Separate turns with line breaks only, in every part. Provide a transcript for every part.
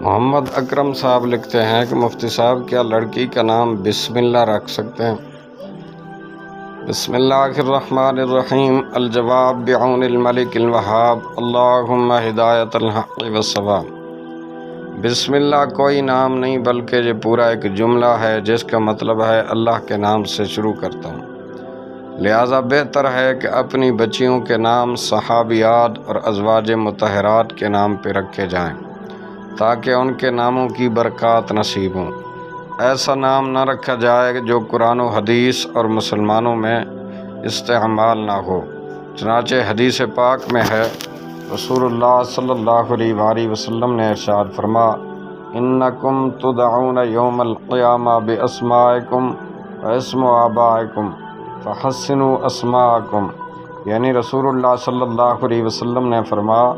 محمد اکرم صاحب لکھتے ہیں کہ مفتی صاحب کیا لڑکی کا نام بسم اللہ رکھ سکتے ہیں؟ بسم اللہ الرحمن الرحیم۔ الجواب بعون الملک الوہاب، اللہم ہدایت الحق والصواب۔ بسم اللہ کوئی نام نہیں بلکہ یہ پورا ایک جملہ ہے جس کا مطلب ہے اللہ کے نام سے شروع کرتا ہوں، لہٰذا بہتر ہے کہ اپنی بچیوں کے نام صحابیات اور ازواج مطہرات کے نام پہ رکھے جائیں تاکہ ان کے ناموں کی برکات نصیب ہوں۔ ایسا نام نہ رکھا جائے جو قرآن و حدیث اور مسلمانوں میں استعمال نہ ہو۔ چنانچہ حدیث پاک میں ہے، رسول اللہ صلی اللہ علیہ وآلہ وسلم نے ارشاد فرما، انکم تدعون یوم القیامہ باسمائکم واسم آبائکم فحسنوا اسماءکم، یعنی رسول اللہ صلی اللہ علیہ وسلم نے فرمایا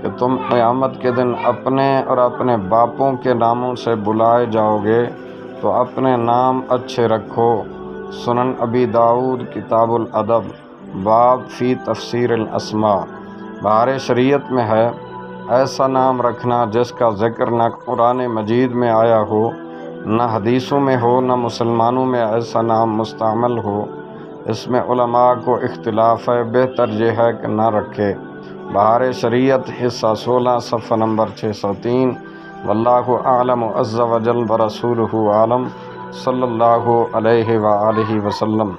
کہ تم قیامت کے دن اپنے اور اپنے باپوں کے ناموں سے بلائے جاؤ گے تو اپنے نام اچھے رکھو۔ سنن ابی داؤد کتاب الادب باب فی تفسیر الاسماء۔ بہار شریعت میں ہے ایسا نام رکھنا جس کا ذکر نہ قرآن مجید میں آیا ہو، نہ حدیثوں میں ہو، نہ مسلمانوں میں ایسا نام مستعمل ہو۔ اس میں علماء کو اختلاف ہے، بہتر یہ ہے کہ نہ رکھے۔ بہار شریعت حصہ 16 صفحہ نمبر 603۔ واللہ اعلم عز وجل ورسولہ عالم، صلی اللہ علیہ وآلہ وسلم۔